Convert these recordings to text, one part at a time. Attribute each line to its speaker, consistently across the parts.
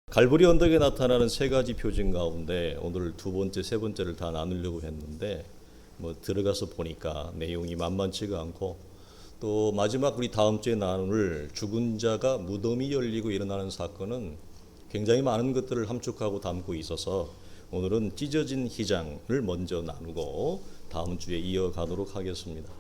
Speaker 1: 갈보리 언덕에 나타나는 세 가지 표징 가운데 오늘 두 번째, 세 번째를 다 나누려고 했는데 들어가서 보니까 내용이 만만치가 않고 또 마지막 우리 다음 주에 나눌 죽은 자가 무덤이 열리고 일어나는 사건은 굉장히 많은 것들을 함축하고 담고 있어서 오늘은 찢어진 휘장을 먼저 나누고 다음 주에 이어가도록 하겠습니다.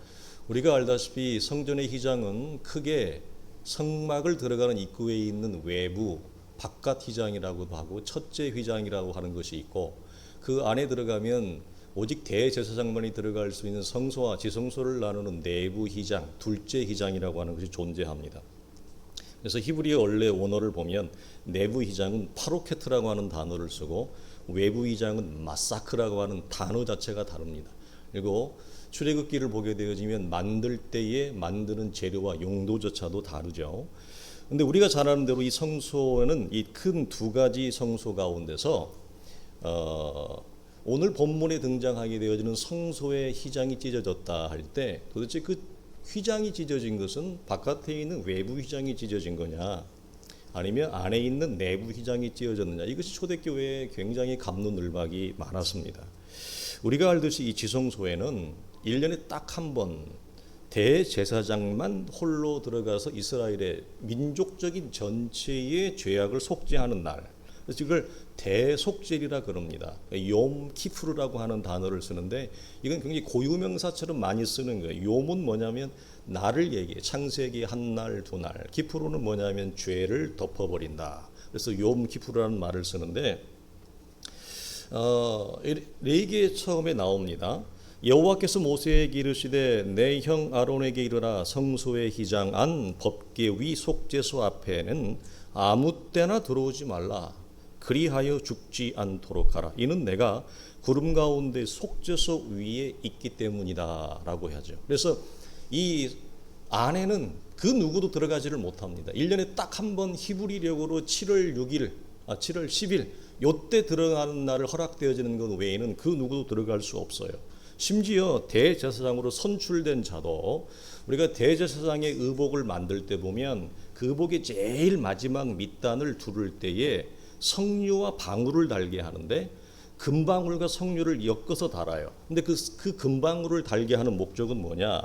Speaker 1: 우리가 알다시피 성전의 휘장은 크게 성막을 들어가는 입구에 있는 외부 바깥 휘장이라고도 하고 첫째 휘장이라고 하는 것이 있고, 그 안에 들어가면 오직 대제사장만이 들어갈 수 있는 성소와 지성소를 나누는 내부 휘장, 둘째 휘장이라고 하는 것이 존재합니다. 그래서 히브리어 원래 원어를 보면 내부 휘장은 파로케트라고 하는 단어를 쓰고 외부 휘장은 마사크라고 하는 단어 자체가 다릅니다. 그리고 출애굽기를 보게 되어지면 만들 때에 만드는 재료와 용도조차도 다르죠. 근데 우리가 잘 아는 대로 이 성소는 이 큰 두 가지 성소 가운데서 오늘 본문에 등장하게 되어지는 성소의 휘장이 찢어졌다 할 때 도대체 그 휘장이 찢어진 것은 바깥에 있는 외부 휘장이 찢어진 거냐, 아니면 안에 있는 내부 휘장이 찢어졌느냐, 이것이 초대교회에 굉장히 갑론을박이 많았습니다. 우리가 알듯이 이 지성소에는 1년에 딱 한 번 대제사장만 홀로 들어가서 이스라엘의 민족적인 전체의 죄악을 속죄하는 날, 그래서 이걸 대속죄리라 그럽니다. 욤 키푸르라고 하는 단어를 쓰는데 이건 굉장히 고유명사처럼 많이 쓰는 거예요. 욤은 뭐냐면 날을 얘기해. 창세기 한 날, 두 날. 키푸르는 뭐냐면 죄를 덮어버린다. 그래서 욤 키푸르라는 말을 쓰는데 레위기에 처음에 나옵니다. 여호와께서 모세에게 이르시되 내 형 아론에게 이르라, 성소의 휘장 안 법궤 위 속죄소 앞에는 아무 때나 들어오지 말라, 그리하여 죽지 않도록 하라. 이는 내가 구름 가운데 속죄소 위에 있기 때문이다 라고 하죠. 그래서 이 안에는 그 누구도 들어가지를 못합니다. 1년에 딱 한 번 히브리력으로 7월 10일 요때 들어가는 날을 허락되어지는 것 외에는 그 누구도 들어갈 수 없어요. 심지어 대제사장으로 선출된 자도 우리가 대제사장의 의복을 만들 때 보면 그 의복의 제일 마지막 밑단을 두를 때에 석류와 방울을 달게 하는데 금방울과 석류를 엮어서 달아요. 근데 그 금방울을 달게 하는 목적은 뭐냐?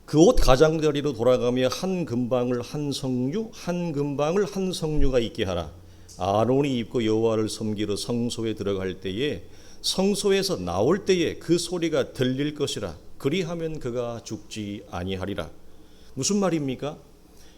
Speaker 1: 그 옷 가장자리로 돌아가며 한 금방울 한 석류, 한 금방울 한 석류가 있게 하라. 아론이 입고 여호와를 섬기러 성소에 들어갈 때에 성소에서 나올 때에 그 소리가 들릴 것이라. 그리하면 그가 죽지 아니하리라. 무슨 말입니까?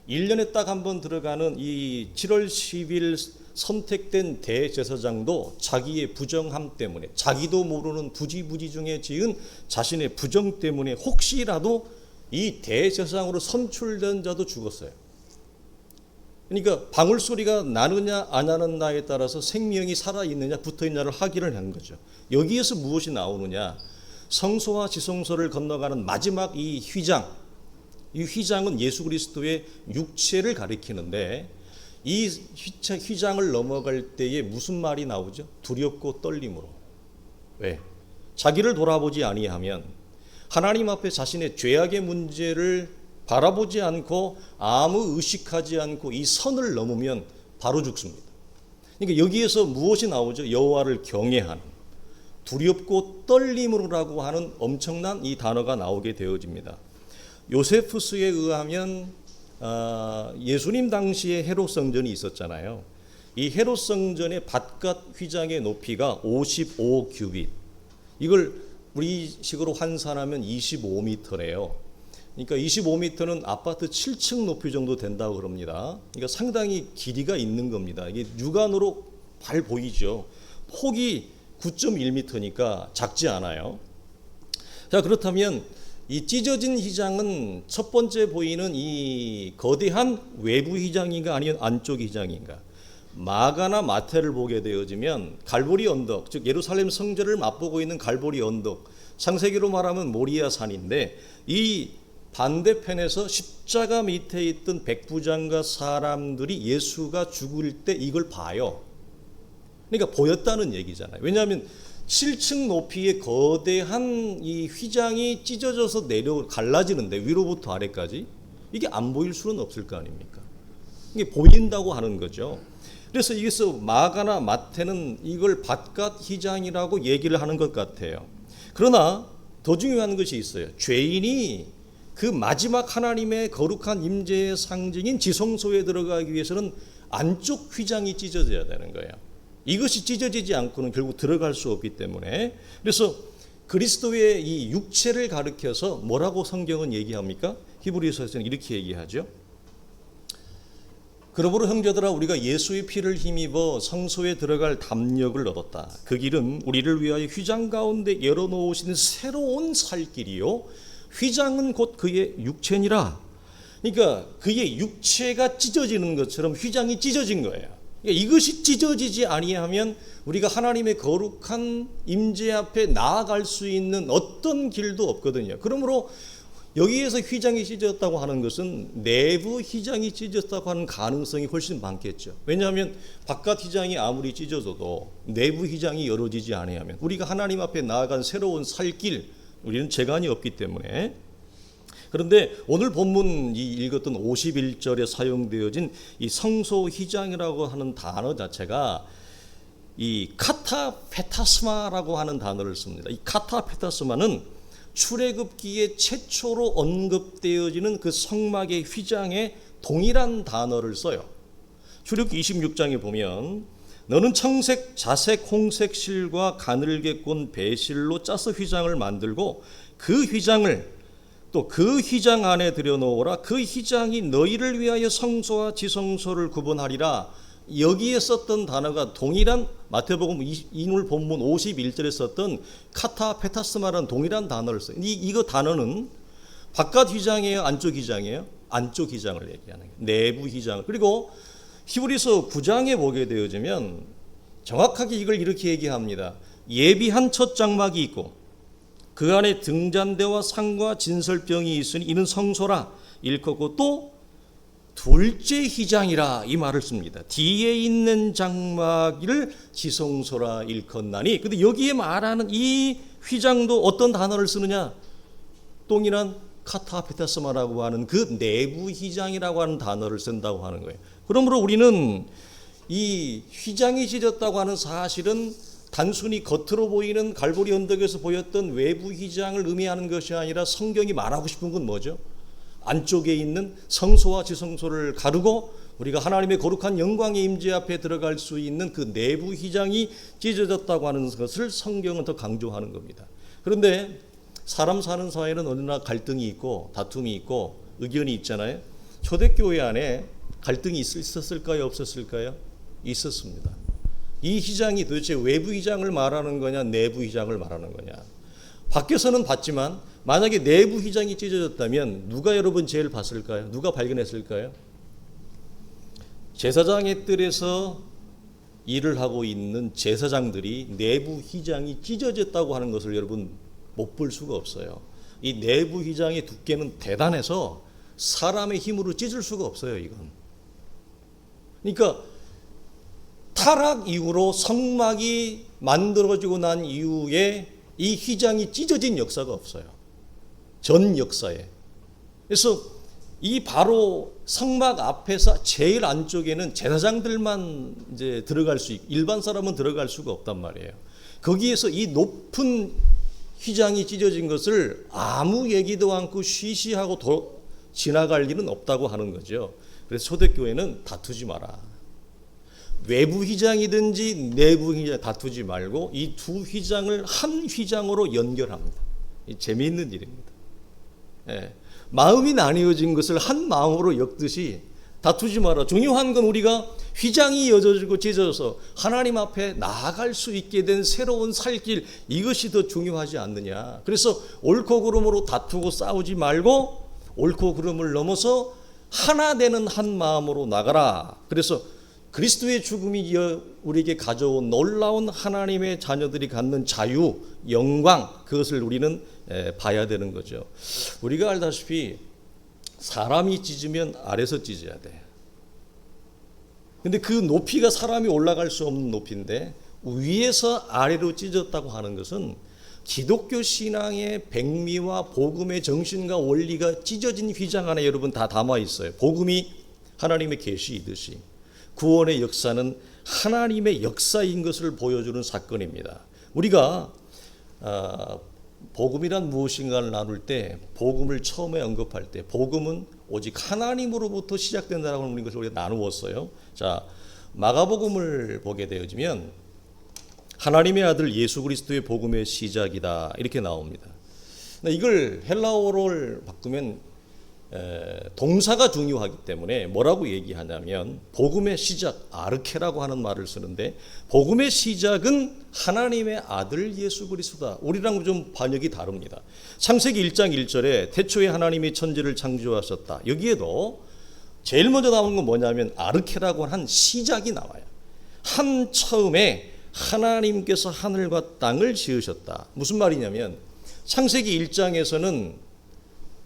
Speaker 1: 1년에 딱 한 번 들어가는 이 7월 10일 선택된 대제사장도 자기의 부정함 때문에, 자기도 모르는 부지부지 중에 지은 자신의 부정 때문에 혹시라도 이 대제사장으로 선출된 자도 죽었어요. 그러니까 방울 소리가 나느냐 안 나느냐에 따라서 생명이 살아있느냐 붙어있느냐를 확인을 한 거죠. 여기에서 무엇이 나오느냐? 성소와 지성소를 건너가는 마지막 이 휘장은 예수 그리스도의 육체를 가리키는데, 이 휘장을 넘어갈 때에 무슨 말이 나오죠? 두렵고 떨림으로. 왜? 자기를 돌아보지 아니하면, 하나님 앞에 자신의 죄악의 문제를 바라보지 않고 아무 의식하지 않고 이 선을 넘으면 바로 죽습니다. 그러니까 여기에서 무엇이 나오죠? 여호와를 경외하는, 두렵고 떨림으로라고 하는 엄청난 이 단어가 나오게 되어집니다. 요세푸스에 의하면 예수님 당시에 헤롯 성전이 있었잖아요. 이 헤롯 성전의 바깥 휘장의 높이가 55규빗, 이걸 우리식으로 환산하면 25m래요. 그러니까 25m는 아파트 7층 높이 정도 된다고 그럽니다. 그러니까 상당히 길이가 있는 겁니다. 이게 육안으로 잘 보이죠. 폭이 9.1m니까 작지 않아요. 자, 그렇다면 이 찢어진 휘장은 첫 번째 보이는 이 거대한 외부 휘장인가 아니면 안쪽 휘장인가? 마가나 마태를 보게 되어지면 갈보리 언덕, 즉 예루살렘 성전을 맛보고 있는 갈보리 언덕, 창세기로 말하면 모리아 산인데, 이 반대편에서 십자가 밑에 있던 백부장과 사람들이 예수가 죽을 때 이걸 봐요. 그러니까 보였다는 얘기잖아요. 왜냐하면 7층 높이의 거대한 이 휘장이 찢어져서 갈라지는데 위로부터 아래까지 이게 안 보일 수는 없을 거 아닙니까? 이게 보인다고 하는 거죠. 그래서 여기서 마가나 마태는 이걸 밭갓 휘장이라고 얘기를 하는 것 같아요. 그러나 더 중요한 것이 있어요. 죄인이 그 마지막 하나님의 거룩한 임재의 상징인 지성소에 들어가기 위해서는 안쪽 휘장이 찢어져야 되는 거예요. 이것이 찢어지지 않고는 결국 들어갈 수 없기 때문에, 그래서 그리스도의 이 육체를 가리켜서 뭐라고 성경은 얘기합니까? 히브리서에서는 이렇게 얘기하죠. 그러므로 형제들아, 우리가 예수의 피를 힘입어 성소에 들어갈 담력을 얻었다. 그 길은 우리를 위하여 휘장 가운데 열어놓으신 새로운 살 길이요, 휘장은 곧 그의 육체니라. 그러니까 그의 육체가 찢어지는 것처럼 휘장이 찢어진 거예요. 그러니까 이것이 찢어지지 아니하면 우리가 하나님의 거룩한 임재 앞에 나아갈 수 있는 어떤 길도 없거든요. 그러므로 여기에서 휘장이 찢어졌다고 하는 것은 내부 휘장이 찢어졌다고 하는 가능성이 훨씬 많겠죠. 왜냐하면 바깥 휘장이 아무리 찢어져도 내부 휘장이 열어지지 아니하면 우리가 하나님 앞에 나아간 새로운 살길, 우리는 재간이 없기 때문에. 그런데 오늘 본문 이 읽었던 51절에 사용되어진 이 성소 휘장이라고 하는 단어 자체가 이 카타페타스마라고 하는 단어를 씁니다. 이 카타페타스마는 출애굽기에 최초로 언급되어지는 그 성막의 휘장에 동일한 단어를 써요. 출애굽기 26장에 보면 너는 청색, 자색, 홍색 실과 가늘게 꼰 배실로 짜서 휘장을 만들고 그 휘장을 또 그 휘장 안에 들여놓으라. 그 휘장이 너희를 위하여 성소와 지성소를 구분하리라. 여기에 썼던 단어가 동일한 마태복음 오늘 본문 51절에 썼던 카타페타스마라는 동일한 단어를 써요. 이거 단어는 바깥 휘장이에요, 안쪽 휘장이에요? 안쪽 휘장을 얘기하는 거예요. 내부 휘장. 그리고 히브리서 9장에 보게 되어지면 정확하게 이걸 이렇게 얘기합니다. 예비한 첫 장막이 있고 그 안에 등잔대와 상과 진설병이 있으니 이는 성소라 일컫고 또 둘째 휘장이라 이 말을 씁니다. 뒤에 있는 장막을 지성소라 일컫나니. 근데 여기에 말하는 이 휘장도 어떤 단어를 쓰느냐? 동일한 카타페타스마라고 하는 그 내부 휘장이라고 하는 단어를 쓴다고 하는 거예요. 그러므로 우리는 이 휘장이 찢어졌다고 하는 사실은 단순히 겉으로 보이는 갈보리 언덕에서 보였던 외부 휘장을 의미하는 것이 아니라 성경이 말하고 싶은 건 뭐죠? 안쪽에 있는 성소와 지성소를 가르고 우리가 하나님의 거룩한 영광의 임재 앞에 들어갈 수 있는 그 내부 휘장이 찢어졌다고 하는 것을 성경은 더 강조하는 겁니다. 그런데 사람 사는 사회는 어느나 갈등이 있고 다툼이 있고 의견이 있잖아요. 초대교회 안에 갈등이 있었을까요? 없었을까요? 있었습니다. 이 휘장이 도대체 외부 휘장을 말하는 거냐, 내부 휘장을 말하는 거냐. 밖에서는 봤지만 만약에 내부 휘장이 찢어졌다면 누가 여러분 제일 봤을까요? 누가 발견했을까요? 제사장의 뜰에서 일을 하고 있는 제사장들이 내부 휘장이 찢어졌다고 하는 것을 여러분 못 볼 수가 없어요. 이 내부 휘장의 두께는 대단해서 사람의 힘으로 찢을 수가 없어요, 이건. 그러니까 타락 이후로 성막이 만들어지고 난 이후에 이 휘장이 찢어진 역사가 없어요. 전 역사에. 그래서 이 바로 성막 앞에서 제일 안쪽에는 제사장들만 이제 들어갈 수 있고 일반 사람은 들어갈 수가 없단 말이에요. 거기에서 이 높은 휘장이 찢어진 것을 아무 얘기도 않고 쉬쉬하고 지나갈 일은 없다고 하는 거죠. 그래서 초대교회는 다투지 마라. 외부 휘장이든지 내부 휘장 다투지 말고 이 두 휘장을 한 휘장으로 연결합니다. 재미있는 일입니다. 예. 마음이 나뉘어진 것을 한 마음으로 엮듯이 다투지 마라. 중요한 건 우리가 휘장이 이어지고 찢어져서 하나님 앞에 나아갈 수 있게 된 새로운 살길, 이것이 더 중요하지 않느냐. 그래서 옳고 그름으로 다투고 싸우지 말고 옳고 그름을 넘어서 하나 되는 한 마음으로 나가라. 그래서 그리스도의 죽음이 우리에게 가져온 놀라운 하나님의 자녀들이 갖는 자유, 영광, 그것을 우리는 봐야 되는 거죠. 우리가 알다시피 사람이 찢으면 아래서 찢어야 돼. 근데 그 높이가 사람이 올라갈 수 없는 높이인데 위에서 아래로 찢었다고 하는 것은 기독교 신앙의 백미와 복음의 정신과 원리가 찢어진 휘장 안에 여러분 다 담아 있어요. 복음이 하나님의 계시이듯이 구원의 역사는 하나님의 역사인 것을 보여주는 사건입니다. 우리가 복음이란 무엇인가를 나눌 때, 복음을 처음에 언급할 때 복음은 오직 하나님으로부터 시작된다라고 하는 것을 우리가 나누었어요. 자, 마가복음을 보게 되어지면 하나님의 아들 예수 그리스도의 복음의 시작이다 이렇게 나옵니다. 이걸 헬라어를 바꾸면 동사가 중요하기 때문에 뭐라고 얘기하냐면 복음의 시작, 아르케라고 하는 말을 쓰는데 복음의 시작은 하나님의 아들 예수 그리스도다. 우리랑 좀 번역이 다릅니다. 창세기 1장 1절에 태초에 하나님이 천지를 창조하셨다. 여기에도 제일 먼저 나오는 건 뭐냐면 아르케라고 한 시작이 나와요. 한 처음에 하나님께서 하늘과 땅을 지으셨다. 무슨 말이냐면 창세기 1장에서는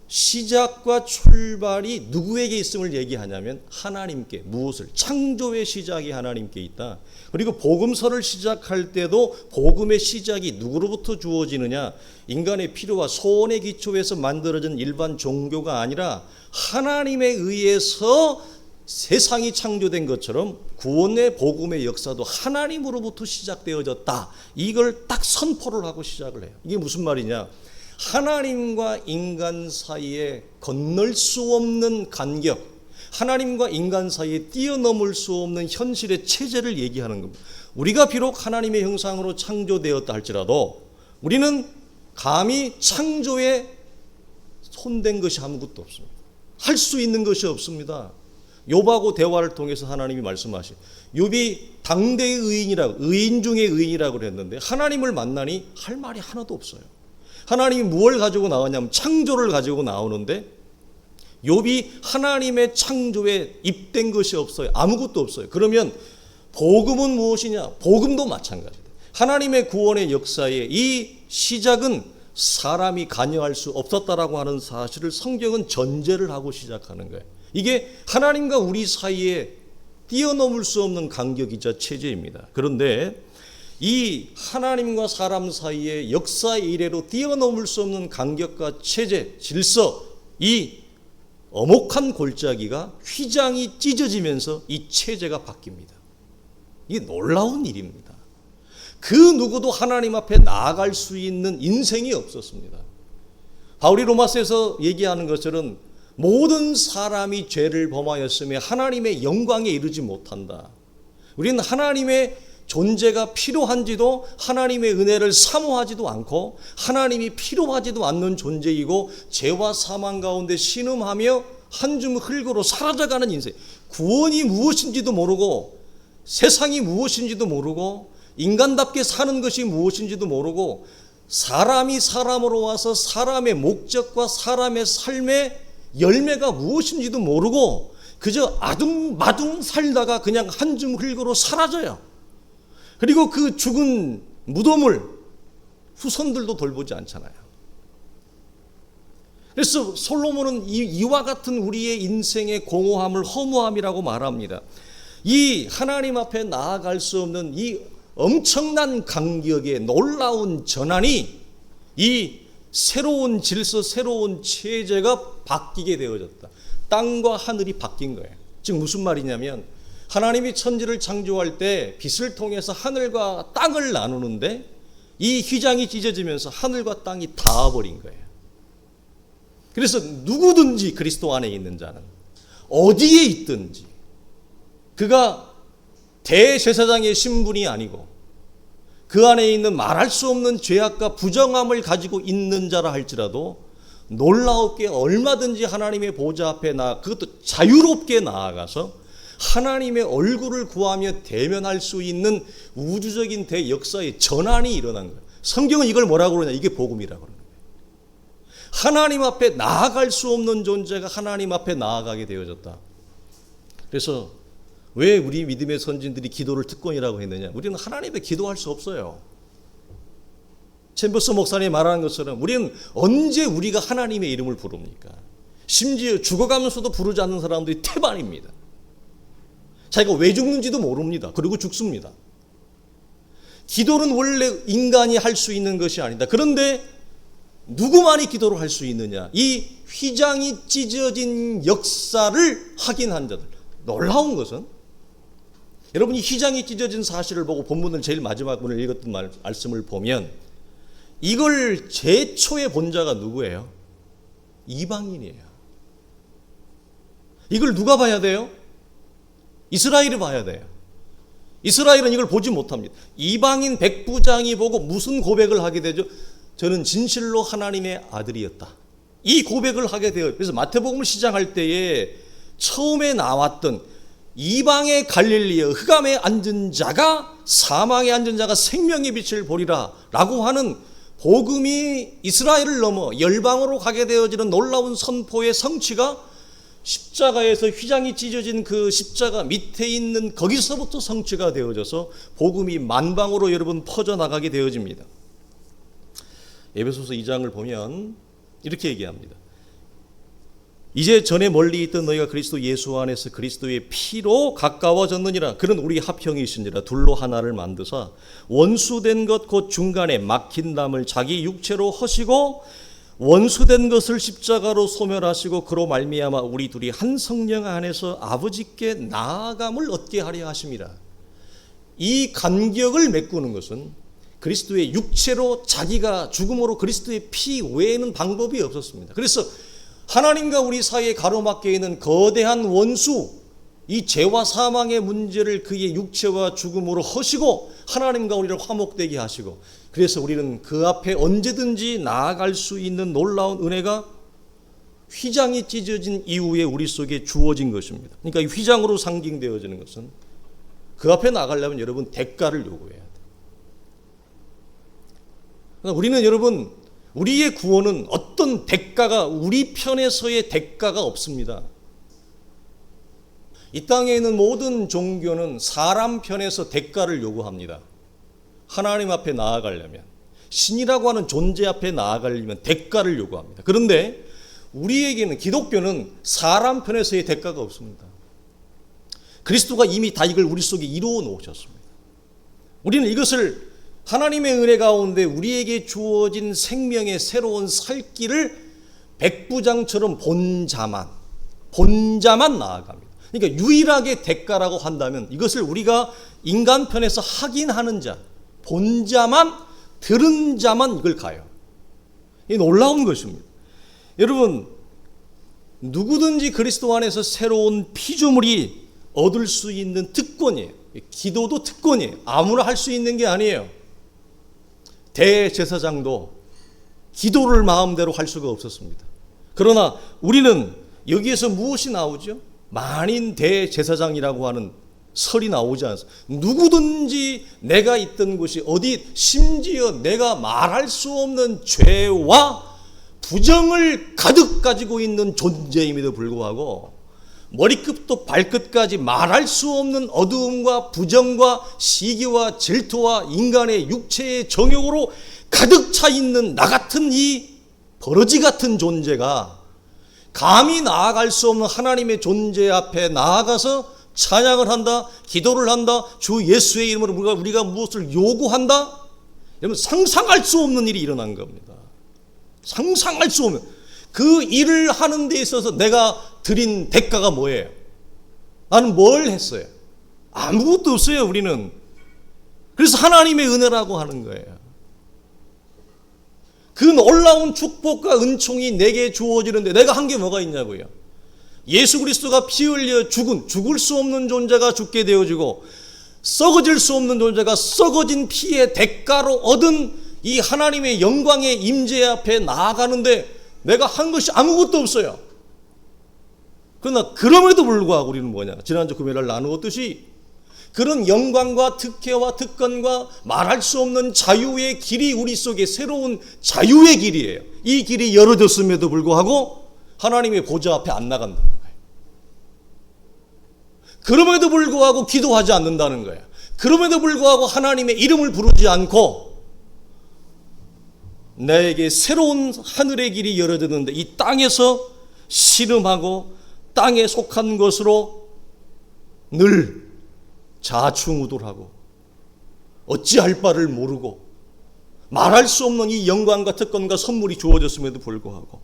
Speaker 1: 시작과 출발이 누구에게 있음을 얘기하냐면 하나님께, 무엇을? 창조의 시작이 하나님께 있다. 그리고 복음서를 시작할 때도 복음의 시작이 누구로부터 주어지느냐? 인간의 필요와 소원의 기초에서 만들어진 일반 종교가 아니라 하나님에 의해서 세상이 창조된 것처럼 구원의 복음의 역사도 하나님으로부터 시작되어졌다. 이걸 딱 선포를 하고 시작을 해요. 이게 무슨 말이냐? 하나님과 인간 사이에 건널 수 없는 간격, 하나님과 인간 사이에 뛰어넘을 수 없는 현실의 체제를 얘기하는 겁니다. 우리가 비록 하나님의 형상으로 창조되었다 할지라도 우리는 감히 창조에 손댄 것이 아무것도 없습니다. 할 수 있는 것이 없습니다. 욥하고 대화를 통해서 하나님이 말씀하신, 욥이 당대의 의인이라고, 의인 중에 의인이라고 그랬는데 하나님을 만나니 할 말이 하나도 없어요. 하나님이 무엇을 가지고 나왔냐면 창조를 가지고 나오는데 욥이 하나님의 창조에 입된 것이 없어요. 아무것도 없어요. 그러면 복음은 무엇이냐? 복음도 마찬가지다. 하나님의 구원의 역사의 이 시작은 사람이 관여할 수 없었다라고 하는 사실을 성경은 전제를 하고 시작하는 거예요. 이게 하나님과 우리 사이에 뛰어넘을 수 없는 간격이자 체제입니다. 그런데 이 하나님과 사람 사이의 역사 이래로 뛰어넘을 수 없는 간격과 체제, 질서, 이 엄혹한 골짜기가 휘장이 찢어지면서 이 체제가 바뀝니다. 이게 놀라운 일입니다. 그 누구도 하나님 앞에 나아갈 수 있는 인생이 없었습니다. 바울이 로마서에서 얘기하는 것처럼 모든 사람이 죄를 범하였으며 하나님의 영광에 이르지 못한다. 우리는 하나님의 존재가 필요한지도 하나님의 은혜를 사모하지도 않고 하나님이 필요하지도 않는 존재이고 죄와 사망 가운데 신음하며 한 줌 흙으로 사라져가는 인생. 구원이 무엇인지도 모르고 세상이 무엇인지도 모르고 인간답게 사는 것이 무엇인지도 모르고 사람이 사람으로 와서 사람의 목적과 사람의 삶의 열매가 무엇인지도 모르고 그저 아둥바둥 살다가 그냥 한 줌 흙으로 사라져요. 그리고 그 죽은 무덤을 후손들도 돌보지 않잖아요. 그래서 솔로몬은 이와 같은 우리의 인생의 공허함을 허무함이라고 말합니다. 이 하나님 앞에 나아갈 수 없는 이 엄청난 간격의 놀라운 전환이 이 새로운 질서, 새로운 체제가 바뀌게 되어졌다. 땅과 하늘이 바뀐 거예요. 즉 무슨 말이냐면 하나님이 천지를 창조할 때 빛을 통해서 하늘과 땅을 나누는데 이 휘장이 찢어지면서 하늘과 땅이 닿아버린 거예요. 그래서 누구든지 그리스도 안에 있는 자는 어디에 있든지 그가 대제사장의 신분이 아니고 그 안에 있는 말할 수 없는 죄악과 부정함을 가지고 있는 자라 할지라도 놀라웠게 얼마든지 하나님의 보좌 앞에 그것도 자유롭게 나아가서 하나님의 얼굴을 구하며 대면할 수 있는 우주적인 대역사의 전환이 일어난 거예요. 성경은 이걸 뭐라고 그러냐? 이게 복음이라고 그러는 거예요. 하나님 앞에 나아갈 수 없는 존재가 하나님 앞에 나아가게 되어졌다. 그래서 왜 우리 믿음의 선진들이 기도를 특권이라고 했느냐? 우리는 하나님께 기도할 수 없어요. 챔버스 목사님이 말하는 것처럼 우리는 언제 우리가 하나님의 이름을 부릅니까? 심지어 죽어가면서도 부르지 않는 사람들이 태반입니다. 자기가 왜 죽는지도 모릅니다. 그리고 죽습니다. 기도는 원래 인간이 할 수 있는 것이 아니다. 그런데 누구만이 기도를 할 수 있느냐? 이 휘장이 찢어진 역사를 확인한 자들, 놀라운 것은 여러분이 휘장이 찢어진 사실을 보고 본문을 제일 마지막 문을 읽었던 말씀을 보면 이걸 제초에 본 자가 누구예요? 이방인이에요. 이걸 누가 봐야 돼요? 이스라엘이 봐야 돼요. 이스라엘은 이걸 보지 못합니다. 이방인 백부장이 보고 무슨 고백을 하게 되죠? 저는 진실로 하나님의 아들이었다. 이 고백을 하게 돼요. 그래서 마태복음을 시작할 때에 처음에 나왔던 이방의 갈릴리에 흑암에 앉은 자가 사망에 앉은 자가 생명의 빛을 보리라 라고 하는 복음이 이스라엘을 넘어 열방으로 가게 되어지는 놀라운 선포의 성취가 십자가에서 휘장이 찢어진 그 십자가 밑에 있는 거기서부터 성취가 되어져서 복음이 만방으로 여러분 퍼져나가게 되어집니다. 에베소서 2장을 보면 이렇게 얘기합니다. 이제 전에 멀리 있던 너희가 그리스도 예수 안에서 그리스도의 피로 가까워졌느니라. 그는 우리 합형이시니라. 둘로 하나를 만드사 원수된 것 곧 중간에 막힌 담을 자기 육체로 허시고 원수된 것을 십자가로 소멸하시고 그로 말미암아 우리 둘이 한 성령 안에서 아버지께 나아감을 얻게 하려 하심이라. 이 간격을 메꾸는 것은 그리스도의 육체로 자기가 죽음으로 그리스도의 피 외에는 방법이 없었습니다. 그래서 하나님과 우리 사이에 가로막혀 있는 거대한 원수, 이 죄와 사망의 문제를 그의 육체와 죽음으로 허시고 하나님과 우리를 화목되게 하시고, 그래서 우리는 그 앞에 언제든지 나아갈 수 있는 놀라운 은혜가 휘장이 찢어진 이후에 우리 속에 주어진 것입니다. 그러니까 이 휘장으로 상징되어지는 것은 그 앞에 나가려면 여러분 대가를 요구해야 돼요. 우리는 여러분 우리의 구원은 어떤 대가가, 우리 편에서의 대가가 없습니다. 이 땅에 있는 모든 종교는 사람 편에서 대가를 요구합니다. 하나님 앞에 나아가려면, 신이라고 하는 존재 앞에 나아가려면 대가를 요구합니다. 그런데 우리에게는, 기독교는 사람 편에서의 대가가 없습니다. 그리스도가 이미 다 이걸 우리 속에 이루어 놓으셨습니다. 우리는 이것을 하나님의 은혜 가운데 우리에게 주어진 생명의 새로운 살 길을 백부장처럼 본 자만 나아갑니다. 그러니까 유일하게 대가라고 한다면 이것을 우리가 인간 편에서 하긴 하는 자, 본 자만, 들은 자만 이걸 가요. 이 놀라운 것입니다. 여러분, 누구든지 그리스도 안에서 새로운 피조물이 얻을 수 있는 특권이에요. 기도도 특권이에요. 아무나 할 수 있는 게 아니에요. 대제사장도 기도를 마음대로 할 수가 없었습니다. 그러나 우리는 여기에서 무엇이 나오죠? 만인 대제사장이라고 하는 설이 나오지 않습니다. 누구든지 내가 있던 곳이 어디, 심지어 내가 말할 수 없는 죄와 부정을 가득 가지고 있는 존재임에도 불구하고 머리끝부터 발끝까지 말할 수 없는 어두움과 부정과 시기와 질투와 인간의 육체의 정욕으로 가득 차 있는 나 같은 이 버러지 같은 존재가 감히 나아갈 수 없는 하나님의 존재 앞에 나아가서 찬양을 한다, 기도를 한다, 주 예수의 이름으로 우리가 무엇을 요구한다? 여러분, 상상할 수 없는 일이 일어난 겁니다. 상상할 수 없는. 그 일을 하는 데 있어서 내가 드린 대가가 뭐예요? 나는 뭘 했어요? 아무것도 없어요, 우리는. 그래서 하나님의 은혜라고 하는 거예요. 그 놀라운 축복과 은총이 내게 주어지는데 내가 한 게 뭐가 있냐고요? 예수 그리스도가 피 흘려 죽을 수 없는 존재가 죽게 되어지고 썩어질 수 없는 존재가 썩어진 피의 대가로 얻은 이 하나님의 영광의 임재 앞에 나아가는데 내가 한 것이 아무것도 없어요. 그러나 그럼에도 불구하고 우리는 뭐냐? 지난주 금요일날 나누었듯이 그런 영광과 특혜와 특권과 말할 수 없는 자유의 길이 우리 속에 새로운 자유의 길이에요. 이 길이 열어졌음에도 불구하고 하나님의 보좌 앞에 안 나간다는 거예요. 그럼에도 불구하고 기도하지 않는다는 거예요. 그럼에도 불구하고 하나님의 이름을 부르지 않고 나에게 새로운 하늘의 길이 열어졌는데 이 땅에서 씨름하고 땅에 속한 것으로 늘 자충우돌하고 어찌할 바를 모르고 말할 수 없는 이 영광과 특권과 선물이 주어졌음에도 불구하고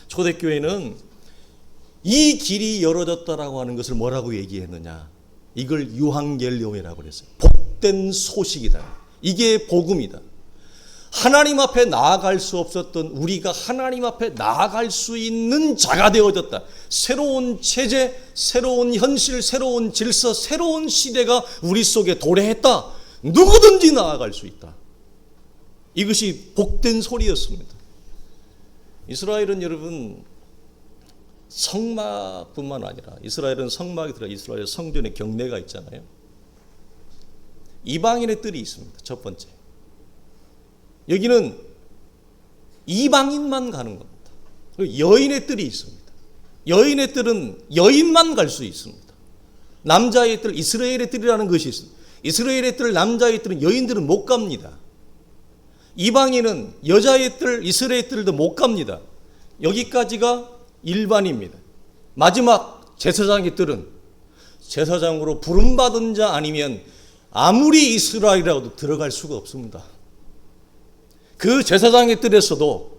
Speaker 1: 초대교회는 이 길이 열어졌다라고 하는 것을 뭐라고 얘기했느냐? 이걸 유한겔리온이라고 그랬어요. 복된 소식이다. 이게 복음이다. 하나님 앞에 나아갈 수 없었던 우리가 하나님 앞에 나아갈 수 있는 자가 되어졌다. 새로운 체제, 새로운 현실, 새로운 질서, 새로운 시대가 우리 속에 도래했다. 누구든지 나아갈 수 있다. 이것이 복된 소리였습니다. 이스라엘은 여러분 성막뿐만 아니라 이스라엘은 성막이 들어 이스라엘 성전의 경내가 있잖아요. 이방인의 뜰이 있습니다. 첫 번째. 여기는 이방인만 가는 겁니다. 그리고 여인의 뜰이 있습니다. 여인의 뜰은 여인만 갈 수 있습니다. 남자의 뜰, 이스라엘의 뜰이라는 것이 있습니다. 이스라엘의 뜰, 남자의 뜰은 여인들은 못 갑니다. 이방인은 여자의 뜰, 이스라엘의 뜰도 못 갑니다. 여기까지가 일반입니다. 마지막 제사장의 뜰은 제사장으로 부름받은 자 아니면 아무리 이스라엘이라도 들어갈 수가 없습니다. 그 제사장의 뜰에서도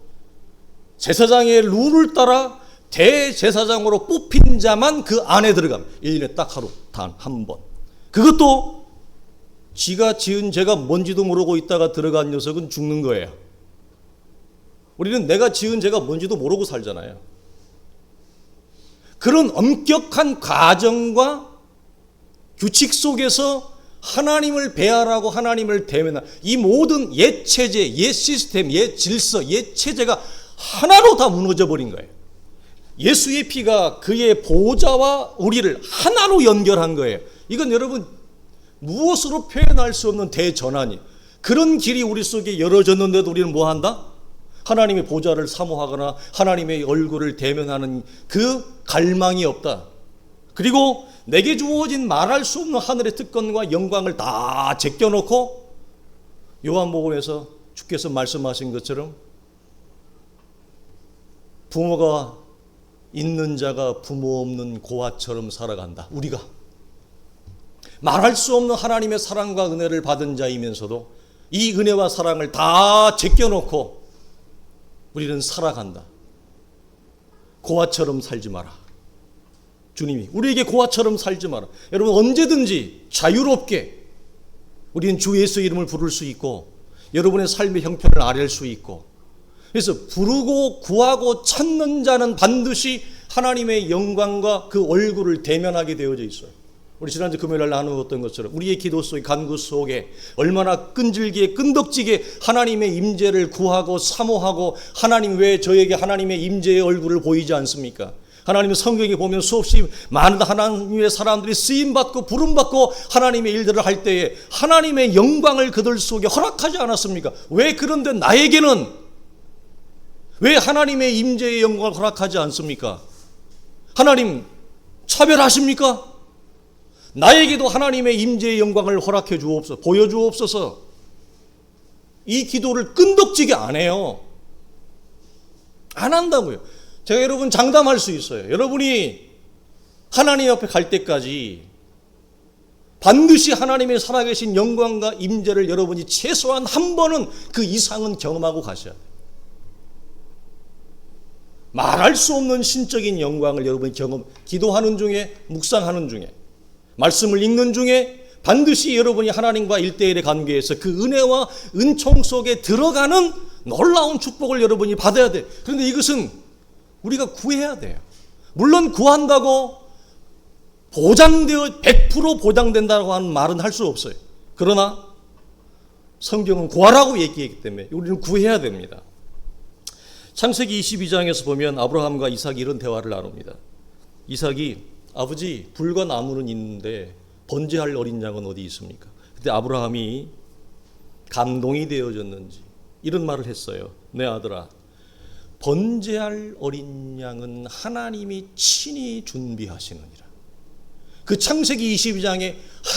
Speaker 1: 제사장의 룰을 따라 대제사장으로 뽑힌 자만 그 안에 들어갑니다. 1년에 딱 하루, 단 한 번. 그것도 지가 지은 죄가 뭔지도 모르고 있다가 들어간 녀석은 죽는 거예요. 우리는 내가 지은 죄가 뭔지도 모르고 살잖아요. 그런 엄격한 과정과 규칙 속에서 하나님을 배알하고 하나님을 대면하는 이 모든 옛 체제, 옛 시스템, 옛 질서, 옛 체제가 하나로 다 무너져 버린 거예요. 예수의 피가 그의 보좌와 우리를 하나로 연결한 거예요. 이건 여러분 무엇으로 표현할 수 없는 대전환이에요. 그런 길이 우리 속에 열어졌는데도 우리는 뭐 한다? 하나님의 보좌를 사모하거나 하나님의 얼굴을 대면하는 그 갈망이 없다. 그리고 내게 주어진 말할 수 없는 하늘의 특권과 영광을 다 제껴놓고 요한복음에서 주께서 말씀하신 것처럼 부모가 있는 자가 부모 없는 고아처럼 살아간다. 우리가 말할 수 없는 하나님의 사랑과 은혜를 받은 자이면서도 이 은혜와 사랑을 다 제껴놓고 우리는 살아간다. 고아처럼 살지 마라. 주님이 우리에게 고아처럼 살지 마라. 여러분 언제든지 자유롭게 우리는 주 예수의 이름을 부를 수 있고 여러분의 삶의 형편을 아뢰 수 있고, 그래서 부르고 구하고 찾는 자는 반드시 하나님의 영광과 그 얼굴을 대면하게 되어져 있어요. 우리 지난주 금요일날 나누었던 것처럼 우리의 기도 속에 간구 속에 얼마나 끈질기게 끈덕지게 하나님의 임재를 구하고 사모하고, 하나님 왜 저에게 하나님의 임재의 얼굴을 보이지 않습니까? 하나님의 성경에 보면 수없이 많은 하나님의 사람들이 쓰임받고 부름받고 하나님의 일들을 할 때에 하나님의 영광을 그들 속에 허락하지 않았습니까? 왜 그런데 나에게는 왜 하나님의 임재의 영광을 허락하지 않습니까? 하나님 차별하십니까? 나에게도 하나님의 임재의 영광을 허락해 주옵소서, 보여주옵소서. 이 기도를 끈덕지게 안 해요. 안 한다고요. 제가 여러분 장담할 수 있어요. 여러분이 하나님 앞에 갈 때까지 반드시 하나님의 살아계신 영광과 임재를 여러분이 최소한 한 번은 그 이상은 경험하고 가셔야 돼요. 말할 수 없는 신적인 영광을 여러분이 기도하는 중에, 묵상하는 중에, 말씀을 읽는 중에 반드시 여러분이 하나님과 일대일의 관계에서 그 은혜와 은총 속에 들어가는 놀라운 축복을 여러분이 받아야 돼요. 그런데 이것은 우리가 구해야 돼요. 물론 구한다고 보장되어 100% 보장된다고 하는 말은 할 수 없어요. 그러나 성경은 구하라고 얘기했기 때문에 우리는 구해야 됩니다. 창세기 22장에서 보면 아브라함과 이삭이 이런 대화를 나눕니다. 이삭이 아버지, 불과 나무는 있는데 번제할 어린 양은 어디 있습니까? 그때 아브라함이 감동이 되어졌는지 이런 말을 했어요. 내 아들아, 번제할 어린 양은 하나님이 친히 준비하시느니라. 그 창세기 22장에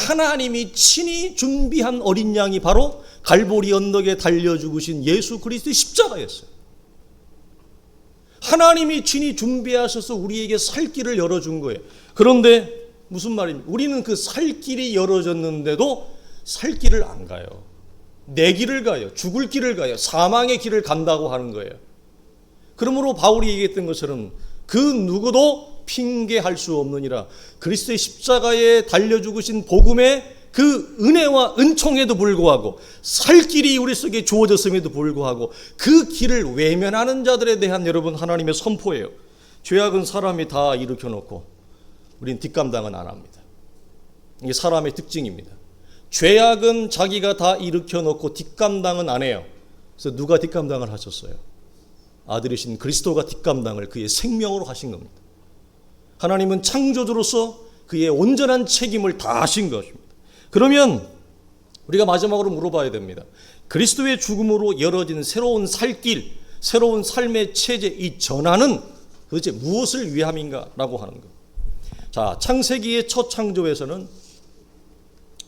Speaker 1: 하나님이 친히 준비한 어린 양이 바로 갈보리 언덕에 달려 죽으신 예수 그리스도의 십자가였어요. 하나님이 친히 준비하셔서 우리에게 살 길을 열어준 거예요. 그런데 무슨 말입니까? 우리는 그 살 길이 열어졌는데도 살 길을 안 가요. 내 길을 가요. 죽을 길을 가요. 사망의 길을 간다고 하는 거예요. 그러므로 바울이 얘기했던 것처럼 그 누구도 핑계할 수 없느니라. 그리스도의 십자가에 달려 죽으신 복음의 그 은혜와 은총에도 불구하고 살 길이 우리 속에 주어졌음에도 불구하고 그 길을 외면하는 자들에 대한 여러분 하나님의 선포예요. 죄악은 사람이 다 일으켜놓고 우리는 뒷감당은 안 합니다. 이게 사람의 특징입니다. 죄악은 자기가 다 일으켜놓고 뒷감당은 안 해요. 그래서 누가 뒷감당을 하셨어요? 아들이신 그리스도가 뒷감당을 그의 생명으로 하신 겁니다. 하나님은 창조주로서 그의 온전한 책임을 다 하신 것입니다. 그러면 우리가 마지막으로 물어봐야 됩니다. 그리스도의 죽음으로 열어진 새로운 살길, 새로운 삶의 체제, 이 전환은 도대체 무엇을 위함인가? 라고 하는 것. 자, 창세기의 첫 창조에서는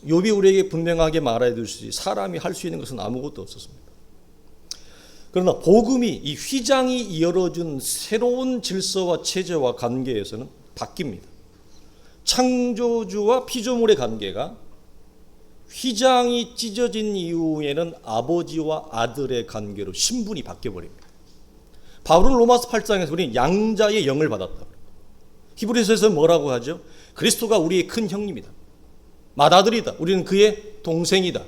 Speaker 1: 욥이 우리에게 분명하게 말해 주시지 사람이 할 수 있는 것은 아무것도 없었습니다. 그러나 복음이 이 휘장이 열어준 새로운 질서와 체제와 관계에서는 바뀝니다. 창조주와 피조물의 관계가 휘장이 찢어진 이후에는 아버지와 아들의 관계로 신분이 바뀌어버립니다. 바울은 로마서 8장에서 우리는 양자의 영을 받았다. 히브리서에서 뭐라고 하죠? 그리스도가 우리의 큰 형님이다. 맏아들이다. 우리는 그의 동생이다.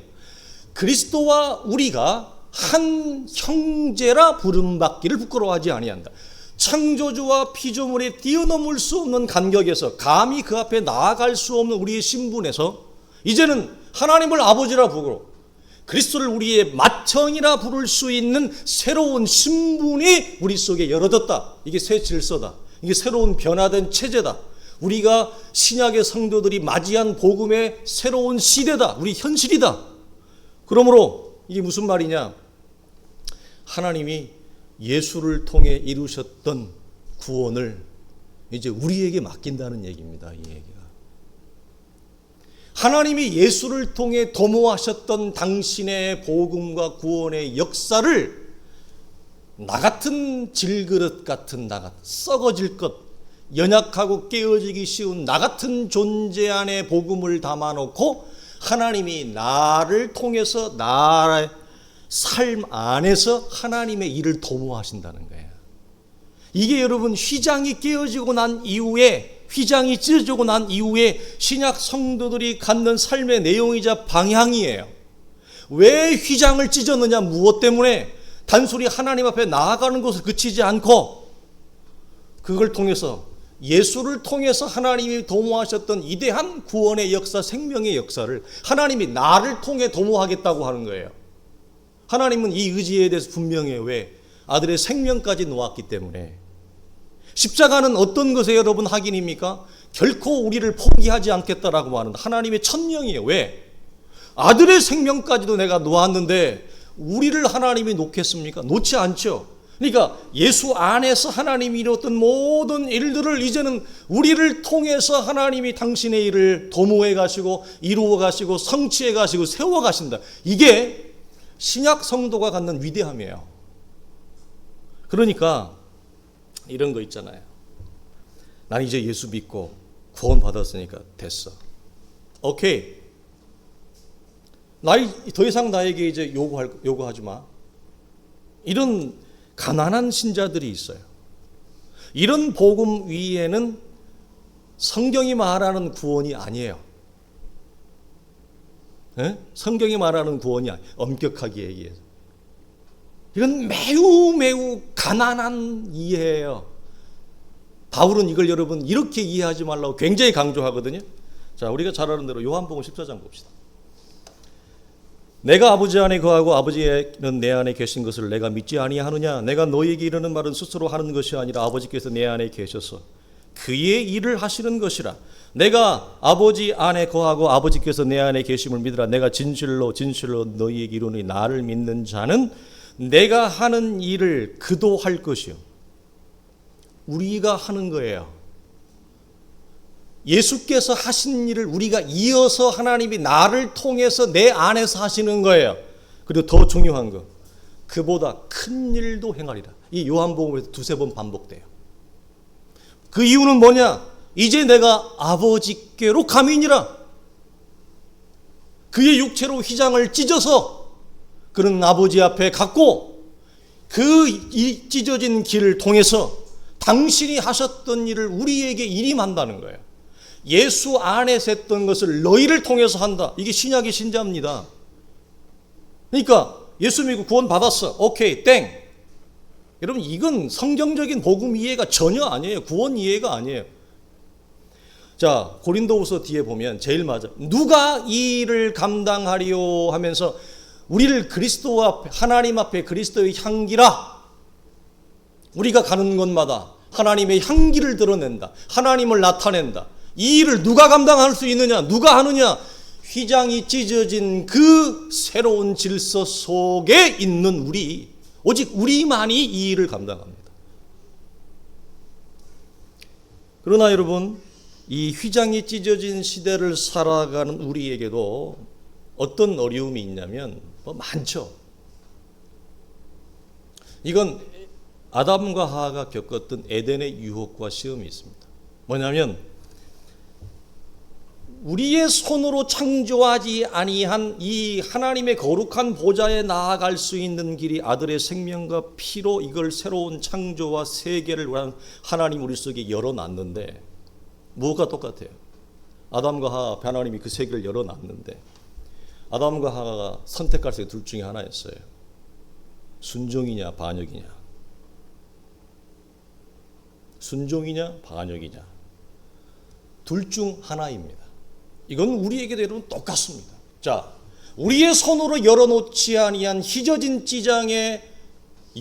Speaker 1: 그리스도와 우리가 한 형제라 부름받기를 부끄러워하지 아니한다. 창조주와 피조물의 뛰어넘을 수 없는 간격에서 감히 그 앞에 나아갈 수 없는 우리의 신분에서 이제는 하나님을 아버지라 부르고 그리스도를 우리의 맏형이라 부를 수 있는 새로운 신분이 우리 속에 열어졌다. 이게 새 질서다. 이게 새로운 변화된 체제다. 우리가 신약의 성도들이 맞이한 복음의 새로운 시대다. 우리 현실이다. 그러므로 이게 무슨 말이냐? 하나님이 예수를 통해 이루셨던 구원을 이제 우리에게 맡긴다는 얘기입니다. 이 얘기가. 하나님이 예수를 통해 도모하셨던 당신의 복음과 구원의 역사를 나 같은 질그릇 같은 썩어질 것, 연약하고 깨어지기 쉬운 나 같은 존재 안에 복음을 담아놓고 하나님이 나를 통해서 나의 삶 안에서 하나님의 일을 도모하신다는 거예요. 이게 여러분 휘장이 깨어지고 난 이후에 휘장이 찢어지고 난 이후에 신약 성도들이 갖는 삶의 내용이자 방향이에요. 왜 휘장을 찢었느냐? 무엇 때문에? 단순히 하나님 앞에 나아가는 것을 그치지 않고 그걸 통해서 예수를 통해서 하나님이 도모하셨던 이대한 구원의 역사, 생명의 역사를 하나님이 나를 통해 도모하겠다고 하는 거예요. 하나님은 이 의지에 대해서 분명해요. 왜? 아들의 생명까지 놓았기 때문에. 십자가는 어떤 것에 여러분 확인입니까? 결코 우리를 포기하지 않겠다라고 하는 하나님의 천명이에요. 왜? 아들의 생명까지도 내가 놓았는데 우리를 하나님이 놓겠습니까? 놓지 않죠. 그러니까 예수 안에서 하나님이 이루었던 모든 일들을 이제는 우리를 통해서 하나님이 당신의 일을 도모해 가시고 이루어 가시고 성취해 가시고 세워 가신다. 이게 신약 성도가 갖는 위대함이에요. 그러니까 이런 거 있잖아요. 난 이제 예수 믿고 구원 받았으니까 됐어. 오케이. 더 이상 나에게 이제 요구하지 마. 이런 가난한 신자들이 있어요. 이런 복음 위에는 성경이 말하는 구원이 아니에요. 네? 성경이 말하는 구원이 아니에요. 엄격하게 얘기해서. 이건 매우 가난한 이해예요. 바울은 이걸 여러분 이렇게 이해하지 말라고 굉장히 강조하거든요. 자, 우리가 잘 아는 대로 요한복음 14장 봅시다. 내가 아버지 안에 거하고 아버지는 내 안에 계신 것을 내가 믿지 아니하느냐? 내가 너희에게 이르는 말은 스스로 하는 것이 아니라 아버지께서 내 안에 계셔서 그의 일을 하시는 것이라. 내가 아버지 안에 거하고 아버지께서 내 안에 계심을 믿으라. 내가 진실로 너희에게 이르노니 나를 믿는 자는 내가 하는 일을 그도 할 것이요. 우리가 하는 거예요. 예수께서 하신 일을 우리가 이어서 하나님이 나를 통해서 내 안에서 하시는 거예요. 그리고 더 중요한 거, 그보다 큰 일도 행하리라. 이 요한복음에서 두세 번 반복돼요. 그 이유는 뭐냐? 이제 내가 아버지께로 가민이라. 그의 육체로 휘장을 찢어서 그는 아버지 앞에 갔고 그 찢어진 길을 통해서 당신이 하셨던 일을 우리에게 일임한다는 거예요. 예수 안에서 했던 것을 너희를 통해서 한다. 이게 신약의 신자입니다. 그러니까 예수 믿고 구원 받았어. 오케이, 땡. 여러분, 이건 성경적인 복음 이해가 전혀 아니에요. 구원 이해가 아니에요. 자, 고린도후서 뒤에 보면 제일 맞아. 누가 이 일을 감당하리요 하면서 우리를 그리스도 앞에, 하나님 앞에 그리스도의 향기라. 우리가 가는 곳마다 하나님의 향기를 드러낸다. 하나님을 나타낸다. 이 일을 누가 감당할 수 있느냐? 누가 하느냐? 휘장이 찢어진 그 새로운 질서 속에 있는 우리, 오직 우리만이 이 일을 감당합니다. 그러나 여러분, 이 휘장이 찢어진 시대를 살아가는 우리에게도 어떤 어려움이 있냐면 많죠. 이건 아담과 하와가 겪었던 에덴의 유혹과 시험이 있습니다. 뭐냐면 우리의 손으로 창조하지 아니한 이 하나님의 거룩한 보좌에 나아갈 수 있는 길이 아들의 생명과 피로 이걸 새로운 창조와 세계를 위한 하나님 우리 속에 열어놨는데, 뭐가 똑같아요? 아담과 하와 앞에 하나님이 그 세계를 열어놨는데 아담과 하와가 선택할 수 있는 둘 중에 하나였어요. 순종이냐 반역이냐. 순종이냐 반역이냐. 둘 중 하나입니다. 이건 우리에게도 여러분 똑같습니다. 자, 우리의 손으로 열어놓지 아니한 휘저진 찌장에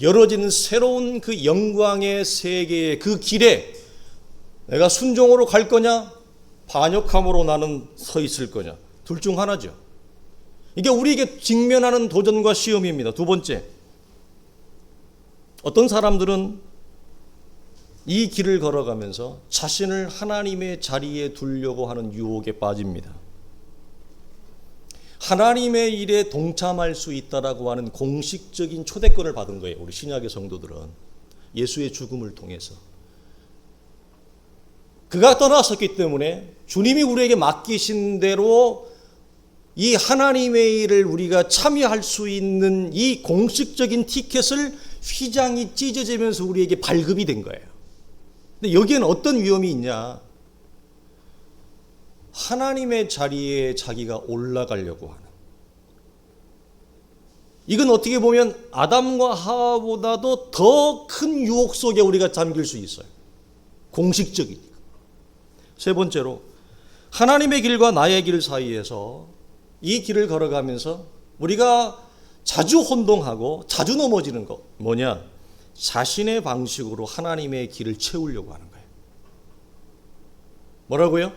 Speaker 1: 열어지는 새로운 그 영광의 세계의 그 길에 내가 순종으로 갈 거냐 반역함으로 나는 서 있을 거냐. 둘 중 하나죠. 이게 우리에게 직면하는 도전과 시험입니다. 두 번째, 어떤 사람들은 이 길을 걸어가면서 자신을 하나님의 자리에 두려고 하는 유혹에 빠집니다. 하나님의 일에 동참할 수 있다라고 하는 공식적인 초대권을 받은 거예요. 우리 신약의 성도들은 예수의 죽음을 통해서 그가 떠났었기 때문에 주님이 우리에게 맡기신 대로 이 하나님의 일을 우리가 참여할 수 있는 이 공식적인 티켓을 휘장이 찢어지면서 우리에게 발급이 된 거예요. 근데 여기에는 어떤 위험이 있냐? 하나님의 자리에 자기가 올라가려고 하는. 이건 어떻게 보면 아담과 하와보다도 더 큰 유혹 속에 우리가 잠길 수 있어요. 공식적이니까. 세 번째로, 하나님의 길과 나의 길 사이에서 이 길을 걸어가면서 우리가 자주 혼동하고 자주 넘어지는 것 뭐냐? 자신의 방식으로 하나님의 길을 채우려고 하는 거예요. 뭐라고요?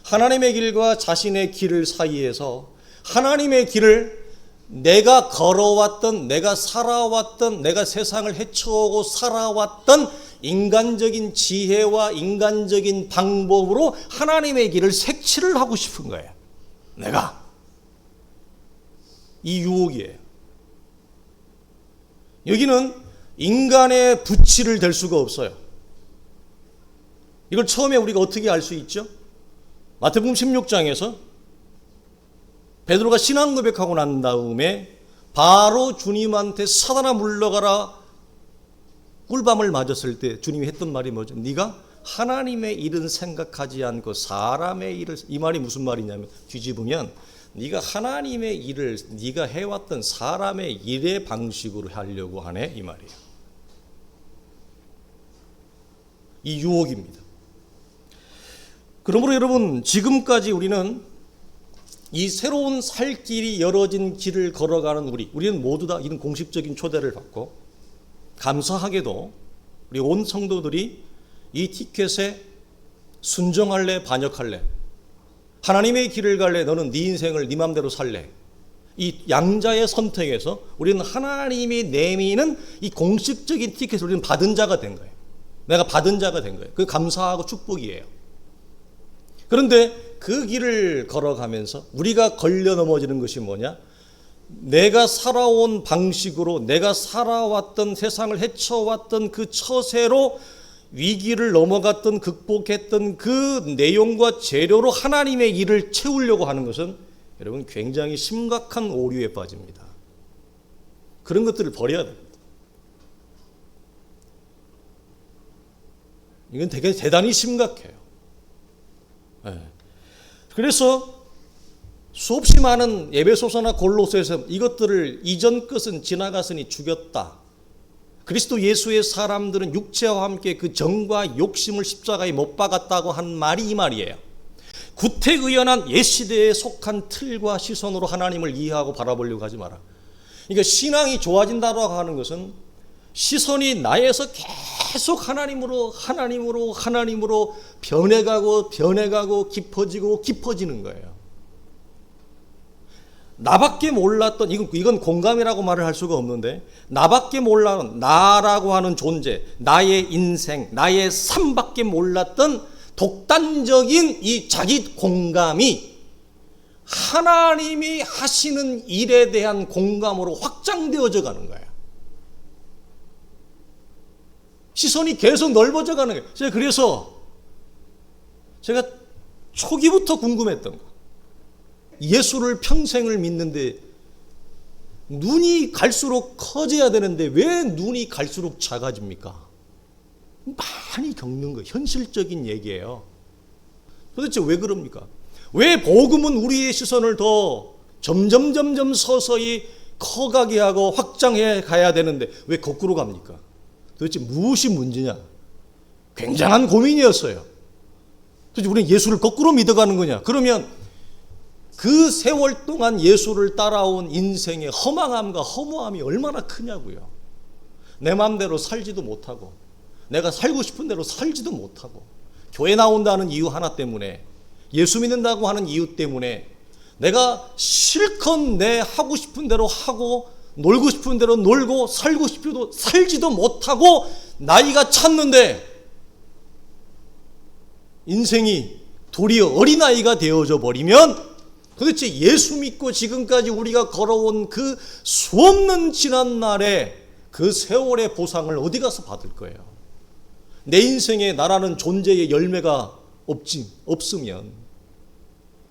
Speaker 1: 하나님의 길과 자신의 길 사이에서 하나님의 길을 내가 걸어왔던, 내가 살아왔던, 내가 세상을 헤쳐오고 살아왔던 인간적인 지혜와 인간적인 방법으로 하나님의 길을 색칠을 하고 싶은 거예요. 내가. 이 유혹이에요. 여기는 인간의 부치를 댈 수가 없어요. 이걸 처음에 우리가 어떻게 알 수 있죠? 마태복음 16장에서 베드로가 신앙 고백하고 난 다음에 바로 주님한테 사단아 물러가라 꿀밤을 맞았을 때 주님이 했던 말이 뭐죠? 네가 하나님의 일은 생각하지 않고 사람의 일을, 이 말이 무슨 말이냐면 뒤집으면 네가 하나님의 일을 네가 해왔던 사람의 일의 방식으로 하려고 하네, 이 말이에요. 이 유혹입니다. 그러므로 여러분, 지금까지 우리는 이 새로운 살 길이 열어진 길을 걸어가는 우리는 모두 다 이런 공식적인 초대를 받고, 감사하게도 우리 온 성도들이 이 티켓에 순종할래 반역할래, 하나님의 길을 갈래 너는 네 인생을 네 맘대로 살래, 이 양자의 선택에서 우리는 하나님이 내미는 이 공식적인 티켓을 우리는 받은 자가 된 거예요. 내가 받은 자가 된 거예요. 그 감사하고 축복이에요. 그런데 그 길을 걸어가면서 우리가 걸려 넘어지는 것이 뭐냐? 내가 살아온 방식으로, 내가 살아왔던, 세상을 헤쳐왔던 그 처세로 위기를 넘어갔던, 극복했던 그 내용과 재료로 하나님의 일을 채우려고 하는 것은 여러분 굉장히 심각한 오류에 빠집니다. 그런 것들을 버려야 됩니다. 이건 되게 대단히 심각해요. 그래서 수없이 많은 에베소서나 골로새서 이것들을 이전 것은 지나갔으니 죽였다. 그리스도 예수의 사람들은 육체와 함께 그 정과 욕심을 십자가에 못 박았다고 한 말이 이 말이에요. 구태의연한 옛시대에 속한 틀과 시선으로 하나님을 이해하고 바라보려고 하지 마라. 그러니까 신앙이 좋아진다고 하는 것은 시선이 나에서 계속 하나님으로 변해가고 깊어지는 거예요. 나밖에 몰랐던, 이건 공감이라고 말을 할 수가 없는데, 나밖에 몰라는, 나라고 하는 존재, 나의 인생, 나의 삶밖에 몰랐던 독단적인 이 자기 공감이 하나님이 하시는 일에 대한 공감으로 확장되어져 가는 거예요. 시선이 계속 넓어져 가는 거예요. 그래서 제가 초기부터 궁금했던 거, 예수를 평생을 믿는데 눈이 갈수록 커져야 되는데 왜 눈이 갈수록 작아집니까? 많이 겪는 거, 현실적인 얘기예요. 도대체 왜 그럽니까? 왜 복음은 우리의 시선을 더 점점 서서히 커가게 하고 확장해 가야 되는데 왜 거꾸로 갑니까? 도대체 무엇이 문제냐? 굉장한 고민이었어요. 도대체 우리는 예수를 거꾸로 믿어가는 거냐? 그러면 그 세월 동안 예수를 따라온 인생의 허망함과 허무함이 얼마나 크냐고요. 내 마음대로 살지도 못하고, 내가 살고 싶은 대로 살지도 못하고, 교회 나온다는 이유 하나 때문에, 예수 믿는다고 하는 이유 때문에 내가 실컷 내 하고 싶은 대로 하고, 놀고 싶은 대로 놀고, 살고 싶어도 살지도 못하고 나이가 찼는데 인생이 도리어 어린아이가 되어져 버리면 도대체 예수 믿고 지금까지 우리가 걸어온 그 수없는 지난 날에 그 세월의 보상을 어디 가서 받을 거예요? 내 인생에 나라는 존재의 열매가 없으면.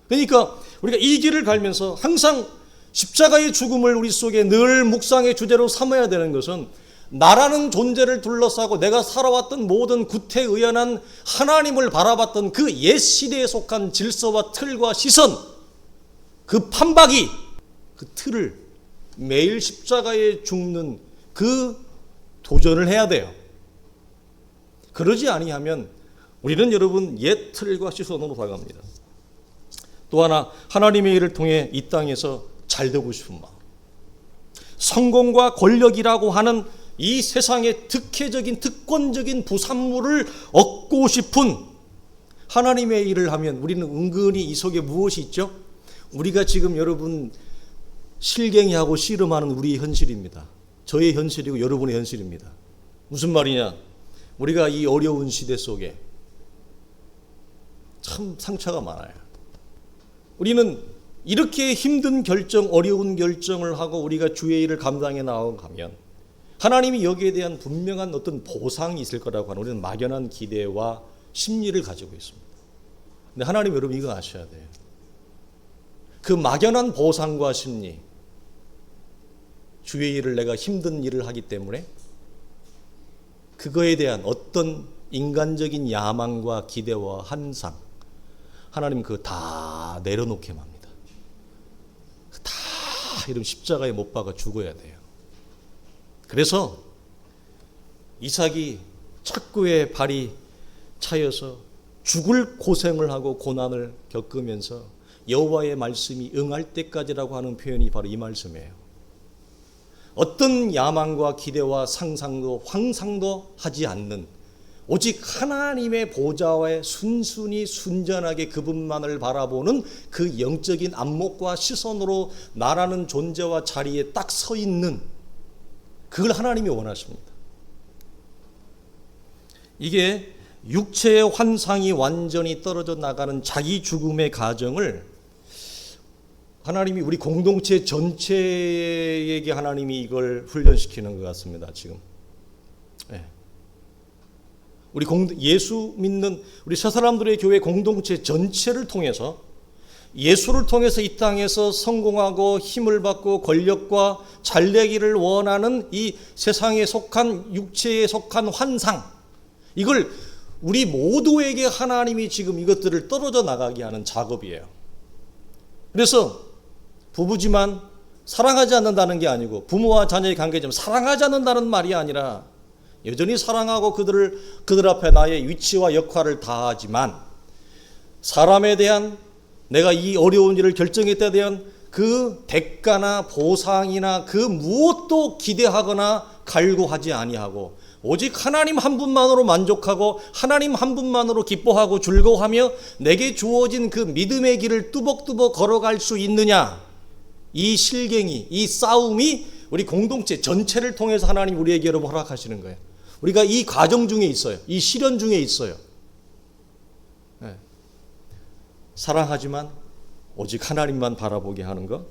Speaker 1: 그러니까 우리가 이 길을 갈면서 항상 십자가의 죽음을 우리 속에 늘 묵상의 주제로 삼아야 되는 것은, 나라는 존재를 둘러싸고 내가 살아왔던 모든 구태의연한 하나님을 바라봤던 그 옛 시대에 속한 질서와 틀과 시선, 그 판박이, 그 틀을 매일 십자가에 죽는 그 도전을 해야 돼요. 그러지 아니하면 우리는 여러분 옛 틀과 시선으로 나갑니다. 또 하나, 하나님의 일을 통해 이 땅에서 잘 되고 싶은 마음, 성공과 권력이라고 하는 이 세상의 특권적인 부산물을 얻고 싶은 하나님의 일을 하면 우리는 은근히 이 속에 무엇이 있죠? 우리가 지금 여러분 실갱이하고 씨름하는 우리의 현실입니다. 저의 현실이고 여러분의 현실입니다. 무슨 말이냐? 우리가 이 어려운 시대 속에 참 상처가 많아요. 우리는 이렇게 힘든 결정, 어려운 결정을 하고 우리가 주의 일을 감당해 나가면 하나님이 여기에 대한 분명한 어떤 보상이 있을 거라고 하는 우리는 막연한 기대와 심리를 가지고 있습니다. 근데 하나님, 여러분 이거 아셔야 돼요. 그 막연한 보상과 심리, 주의 일을 내가 힘든 일을 하기 때문에 그거에 대한 어떤 인간적인 야망과 기대와 환상, 하나님 그거 다 내려놓게 합니다. 다 이런 십자가에 못 박아 죽어야 돼요. 그래서 이삭이 착고에 발이 차여서 죽을 고생을 하고 고난을 겪으면서 여호와의 말씀이 응할 때까지라고 하는 표현이 바로 이 말씀이에요. 어떤 야망과 기대와 상상도 환상도 하지 않는 오직 하나님의 보좌에 순순히 순전하게 그분만을 바라보는 그 영적인 안목과 시선으로 나라는 존재와 자리에 딱 서 있는, 그걸 하나님이 원하십니다. 이게 육체의 환상이 완전히 떨어져 나가는 자기 죽음의 과정을 하나님이 우리 공동체 전체에게 하나님이 이걸 훈련시키는 것 같습니다. 지금 우리 예수 믿는 우리 새 사람들의 교회 공동체 전체를 통해서, 예수를 통해서 이 땅에서 성공하고 힘을 받고 권력과 잘되기를 원하는 이 세상에 속한 육체에 속한 환상, 이걸 우리 모두에게 하나님이 지금 이것들을 떨어져 나가게 하는 작업이에요. 그래서 부부지만 사랑하지 않는다는 게 아니고, 부모와 자녀의 관계지만 사랑하지 않는다는 말이 아니라 여전히 사랑하고 그들 앞에 나의 위치와 역할을 다하지만, 사람에 대한, 내가 이 어려운 일을 결정했다에 대한 그 대가나 보상이나 그 무엇도 기대하거나 갈구하지 아니하고 오직 하나님 한 분만으로 만족하고 하나님 한 분만으로 기뻐하고 즐거워하며 내게 주어진 그 믿음의 길을 뚜벅뚜벅 걸어갈 수 있느냐, 이 실갱이, 이 싸움이 우리 공동체 전체를 통해서 하나님 우리에게 여러분 허락하시는 거예요. 우리가 이 과정 중에 있어요. 이 시련 중에 있어요. 네. 사랑하지만 오직 하나님만 바라보게 하는 것.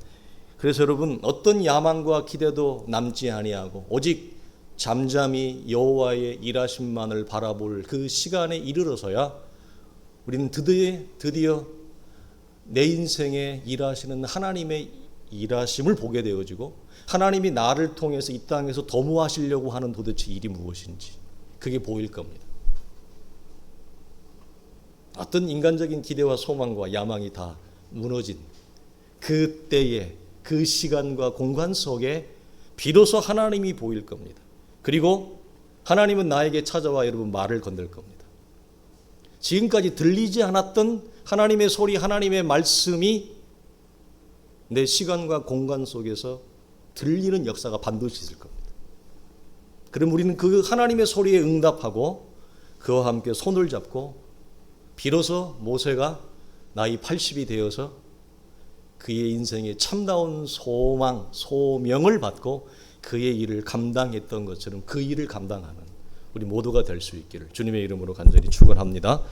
Speaker 1: 그래서 여러분, 어떤 야망과 기대도 남지 아니하고 오직 잠잠히 여호와의 일하심만을 바라볼 그 시간에 이르러서야 우리는 드디어 내 인생에 일하시는 하나님의 일하심을 보게 되어지고, 하나님이 나를 통해서 이 땅에서 도모하시려고 하는 도대체 일이 무엇인지 그게 보일 겁니다. 어떤 인간적인 기대와 소망과 야망이 다 무너진 그때에, 그 시간과 공간 속에 비로소 하나님이 보일 겁니다. 그리고 하나님은 나에게 찾아와 여러분 말을 건넬 겁니다. 지금까지 들리지 않았던 하나님의 소리, 하나님의 말씀이 내 시간과 공간 속에서 들리는 역사가 반드시 있을 겁니다. 그럼 우리는 그 하나님의 소리에 응답하고 그와 함께 손을 잡고 비로소 모세가 나이 80이 되어서 그의 인생에 참다운 소망, 소명을 받고 그의 일을 감당했던 것처럼 그 일을 감당하는 우리 모두가 될 수 있기를 주님의 이름으로 간절히 축원합니다.